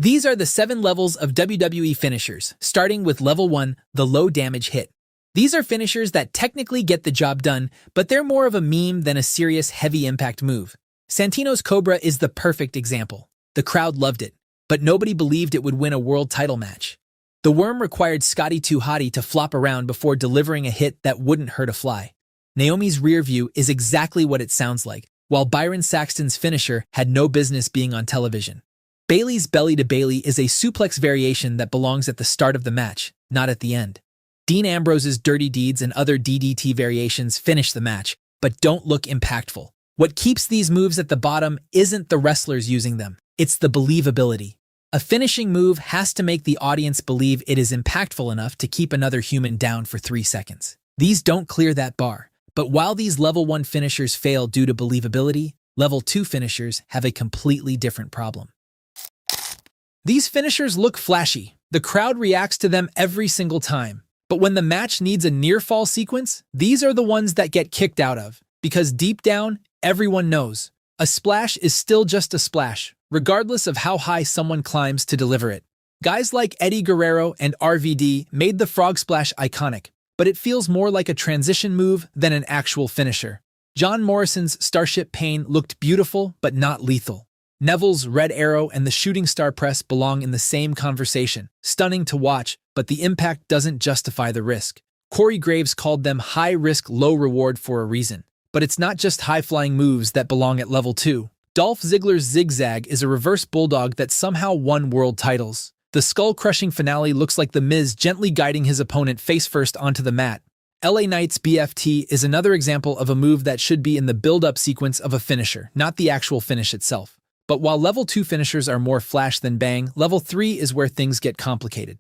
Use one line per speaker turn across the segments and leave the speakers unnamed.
These are the 7 levels of WWE finishers, starting with level 1, the low damage hit. These are finishers that technically get the job done, but they're more of a meme than a serious heavy impact move. Santino's Cobra is the perfect example. The crowd loved it, but nobody believed it would win a world title match. The Worm required Scotty 2 Hotty to flop around before delivering a hit that wouldn't hurt a fly. Naomi's rear view is exactly what it sounds like, while Byron Saxton's finisher had no business being on television. Bayley's belly to Bayley is a suplex variation that belongs at the start of the match, not at the end. Dean Ambrose's Dirty Deeds and other DDT variations finish the match, but don't look impactful. What keeps these moves at the bottom isn't the wrestlers using them, it's the believability. A finishing move has to make the audience believe it is impactful enough to keep another human down for 3 seconds. These don't clear that bar, but while these level 1 finishers fail due to believability, level 2 finishers have a completely different problem. These finishers look flashy. The crowd reacts to them every single time. But when the match needs a near-fall sequence, these are the ones that get kicked out of. Because deep down, everyone knows. A splash is still just a splash, regardless of how high someone climbs to deliver it. Guys like Eddie Guerrero and RVD made the frog splash iconic, but it feels more like a transition move than an actual finisher. John Morrison's Starship Pain looked beautiful, but not lethal. Neville's Red Arrow and the Shooting Star Press belong in the same conversation. Stunning to watch, but the impact doesn't justify the risk. Corey Graves called them high risk, low reward for a reason. But it's not just high-flying moves that belong at level 2. Dolph Ziggler's Zigzag is a reverse bulldog that somehow won world titles. The skull-crushing finale looks like The Miz gently guiding his opponent face-first onto the mat. LA Knight's BFT is another example of a move that should be in the build-up sequence of a finisher, not the actual finish itself. But while level 2 finishers are more flash than bang, level 3 is where things get complicated.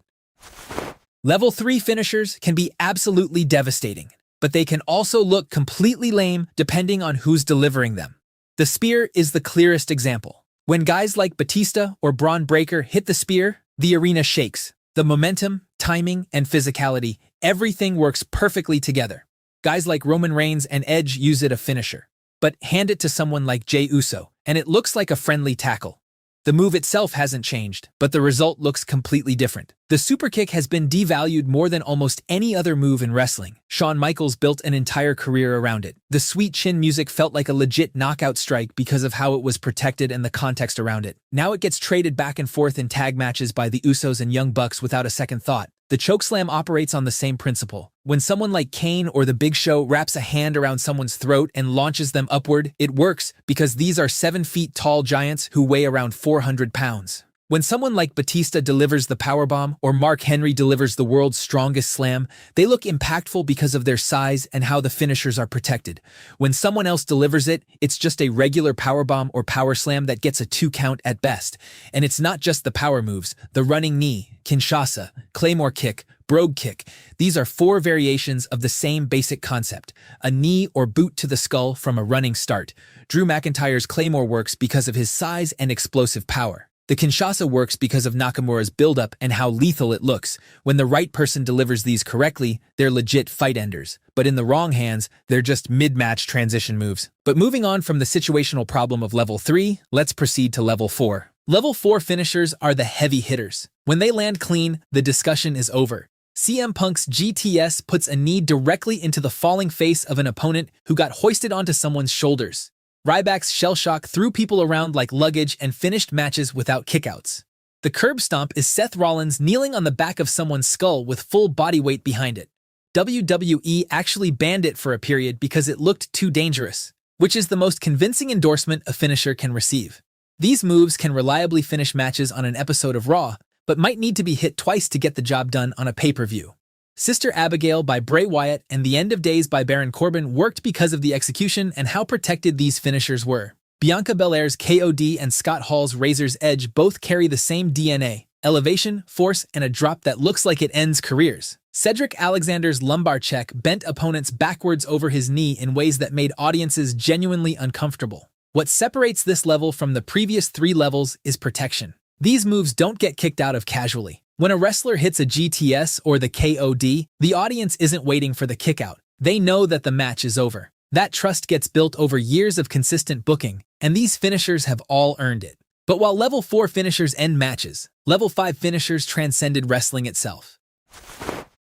Level 3 finishers can be absolutely devastating, but they can also look completely lame depending on who's delivering them. The spear is the clearest example. When guys like Batista or Braun Breaker hit the spear, the arena shakes. The momentum, timing, and physicality, everything works perfectly together. Guys like Roman Reigns and Edge use it a finisher. But hand it to someone like Jey Uso, and it looks like a friendly tackle. The move itself hasn't changed, but the result looks completely different. The superkick has been devalued more than almost any other move in wrestling. Shawn Michaels built an entire career around it. The sweet chin music felt like a legit knockout strike because of how it was protected and the context around it. Now it gets traded back and forth in tag matches by the Usos and Young Bucks without a second thought. The chokeslam operates on the same principle. When someone like Kane or The Big Show wraps a hand around someone's throat and launches them upward, it works because these are 7 feet tall giants who weigh around 400 pounds. When someone like Batista delivers the powerbomb or Mark Henry delivers the world's strongest slam, they look impactful because of their size and how the finishers are protected. When someone else delivers it, it's just a regular powerbomb or power slam that gets a 2 count at best. And it's not just the power moves, the running knee, Kinshasa, Claymore kick, brogue kick. These are 4 variations of the same basic concept, a knee or boot to the skull from a running start. Drew McIntyre's Claymore works because of his size and explosive power. The Kinshasa works because of Nakamura's build-up and how lethal it looks. When the right person delivers these correctly, they're legit fight enders. But in the wrong hands, they're just mid-match transition moves. But moving on from the situational problem of level 3, let's proceed to level 4. Level 4 finishers are the heavy hitters. When they land clean, the discussion is over. CM Punk's GTS puts a knee directly into the falling face of an opponent who got hoisted onto someone's shoulders. Ryback's Shell Shock threw people around like luggage and finished matches without kickouts. The curb stomp is Seth Rollins kneeling on the back of someone's skull with full body weight behind it. WWE actually banned it for a period because it looked too dangerous, which is the most convincing endorsement a finisher can receive. These moves can reliably finish matches on an episode of Raw, but might need to be hit twice to get the job done on a pay-per-view. Sister Abigail by Bray Wyatt and The End of Days by Baron Corbin worked because of the execution and how protected these finishers were. Bianca Belair's KOD and Scott Hall's Razor's Edge both carry the same DNA, elevation, force, and a drop that looks like it ends careers. Cedric Alexander's lumbar check bent opponents backwards over his knee in ways that made audiences genuinely uncomfortable. What separates this level from the previous 3 levels is protection. These moves don't get kicked out of casually. When a wrestler hits a GTS or the KOD, the audience isn't waiting for the kickout. They know that the match is over. That trust gets built over years of consistent booking, and these finishers have all earned it. But while Level 4 finishers end matches, Level 5 finishers transcended wrestling itself.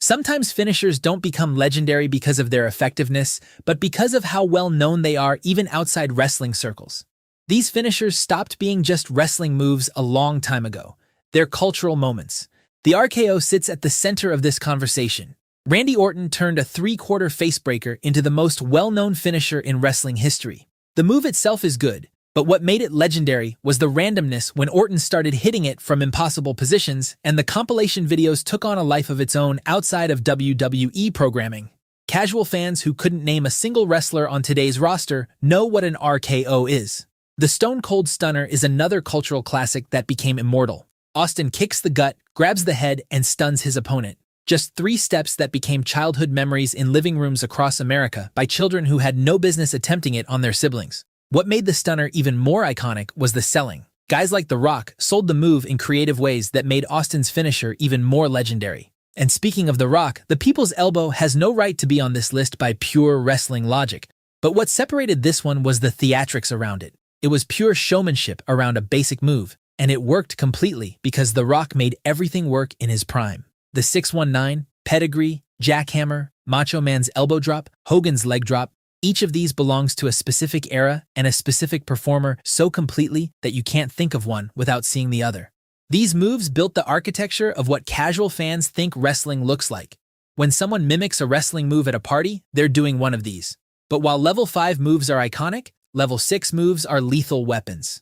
Sometimes finishers don't become legendary because of their effectiveness, but because of how well known they are even outside wrestling circles. These finishers stopped being just wrestling moves a long time ago. They're cultural moments. The RKO sits at the center of this conversation. Randy Orton turned a three-quarter facebreaker into the most well-known finisher in wrestling history. The move itself is good, but what made it legendary was the randomness when Orton started hitting it from impossible positions, and the compilation videos took on a life of its own outside of WWE programming. Casual fans who couldn't name a single wrestler on today's roster know what an RKO is. The Stone Cold Stunner is another cultural classic that became immortal. Austin kicks the gut, grabs the head, and stuns his opponent. Just 3 steps that became childhood memories in living rooms across America by children who had no business attempting it on their siblings. What made the stunner even more iconic was the selling. Guys like The Rock sold the move in creative ways that made Austin's finisher even more legendary. And speaking of The Rock, the People's Elbow has no right to be on this list by pure wrestling logic. But what separated this one was the theatrics around it. It was pure showmanship around a basic move, and it worked completely because The Rock made everything work in his prime. The 619, pedigree, jackhammer, Macho Man's elbow drop, Hogan's leg drop, each of these belongs to a specific era and a specific performer so completely that you can't think of one without seeing the other. These moves built the architecture of what casual fans think wrestling looks like. When someone mimics a wrestling move at a party, they're doing one of these. But while Level 5 moves are iconic, Level 6 moves are lethal weapons.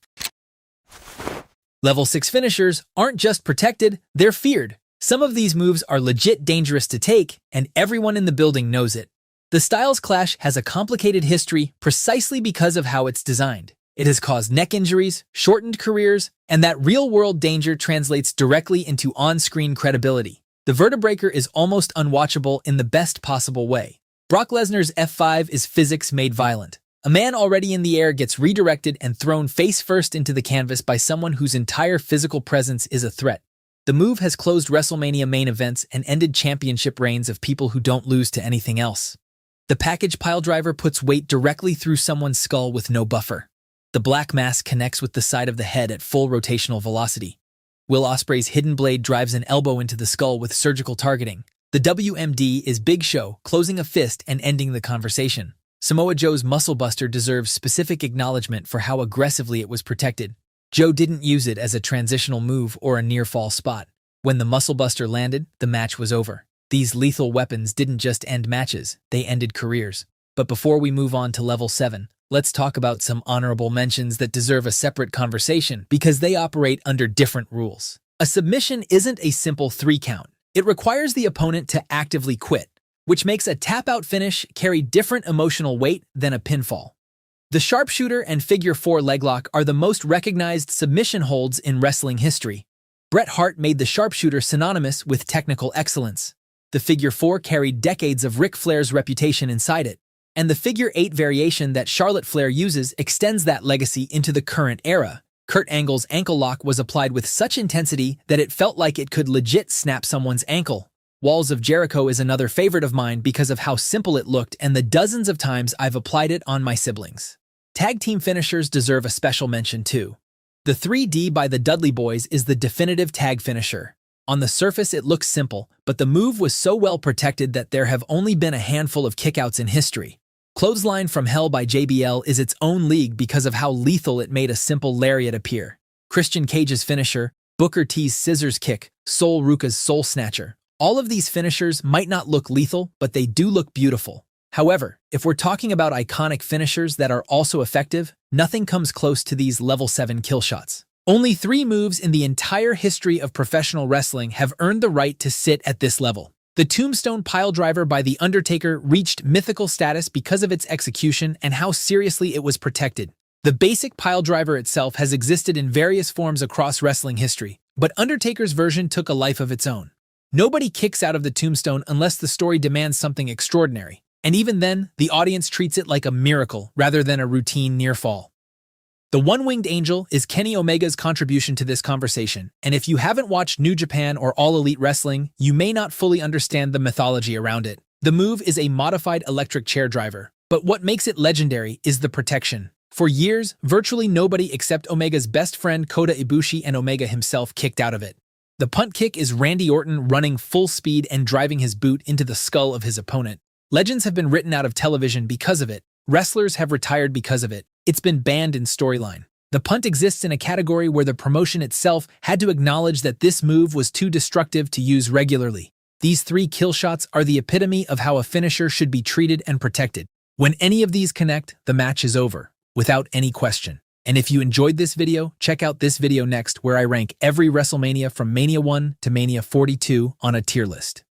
Level 6 finishers aren't just protected, they're feared. Some of these moves are legit dangerous to take, and everyone in the building knows it. The Styles Clash has a complicated history precisely because of how it's designed. It has caused neck injuries, shortened careers, and that real-world danger translates directly into on-screen credibility. The Vertebreaker is almost unwatchable in the best possible way. Brock Lesnar's F5 is physics made violent. A man already in the air gets redirected and thrown face-first into the canvas by someone whose entire physical presence is a threat. The move has closed WrestleMania main events and ended championship reigns of people who don't lose to anything else. The package Piledriver puts weight directly through someone's skull with no buffer. The Black Mass connects with the side of the head at full rotational velocity. Will Ospreay's Hidden Blade drives an elbow into the skull with surgical targeting. The WMD is Big Show, closing a fist and ending the conversation. Samoa Joe's Muscle Buster deserves specific acknowledgement for how aggressively it was protected. Joe didn't use it as a transitional move or a near-fall spot. When the Muscle Buster landed, the match was over. These lethal weapons didn't just end matches, they ended careers. But before we move on to Level 7, let's talk about some honorable mentions that deserve a separate conversation because they operate under different rules. A submission isn't a simple 3 count. It requires the opponent to actively quit, which makes a tap-out finish carry different emotional weight than a pinfall. The sharpshooter and figure 4 leglock are the most recognized submission holds in wrestling history. Bret Hart made the sharpshooter synonymous with technical excellence. The figure 4 carried decades of Ric Flair's reputation inside it, and the figure 8 variation that Charlotte Flair uses extends that legacy into the current era. Kurt Angle's ankle lock was applied with such intensity that it felt like it could legit snap someone's ankle. Walls of Jericho is another favorite of mine because of how simple it looked and the dozens of times I've applied it on my siblings. Tag team finishers deserve a special mention too. The 3D by the Dudley Boys is the definitive tag finisher. On the surface it looks simple, but the move was so well protected that there have only been a handful of kickouts in history. Clothesline from Hell by JBL is its own league because of how lethal it made a simple lariat appear. Christian Cage's finisher, Booker T's scissors kick, Sol Ruka's soul snatcher. All of these finishers might not look lethal, but they do look beautiful. However, if we're talking about iconic finishers that are also effective, nothing comes close to these Level 7 kill shots. Only 3 moves in the entire history of professional wrestling have earned the right to sit at this level. The Tombstone Piledriver by The Undertaker reached mythical status because of its execution and how seriously it was protected. The basic Piledriver itself has existed in various forms across wrestling history, but Undertaker's version took a life of its own. Nobody kicks out of the Tombstone unless the story demands something extraordinary, and even then, the audience treats it like a miracle rather than a routine near-fall. The One-Winged Angel is Kenny Omega's contribution to this conversation, and if you haven't watched New Japan or All Elite Wrestling, you may not fully understand the mythology around it. The move is a modified electric chair driver, but what makes it legendary is the protection. For years, virtually nobody except Omega's best friend Kota Ibushi and Omega himself kicked out of it. The punt kick is Randy Orton running full speed and driving his boot into the skull of his opponent. Legends have been written out of television because of it. Wrestlers have retired because of it. It's been banned in storyline. The punt exists in a category where the promotion itself had to acknowledge that this move was too destructive to use regularly. These 3 kill shots are the epitome of how a finisher should be treated and protected. When any of these connect, the match is over, without any question. And if you enjoyed this video, check out this video next where I rank every WrestleMania from Mania 1 to Mania 42 on a tier list.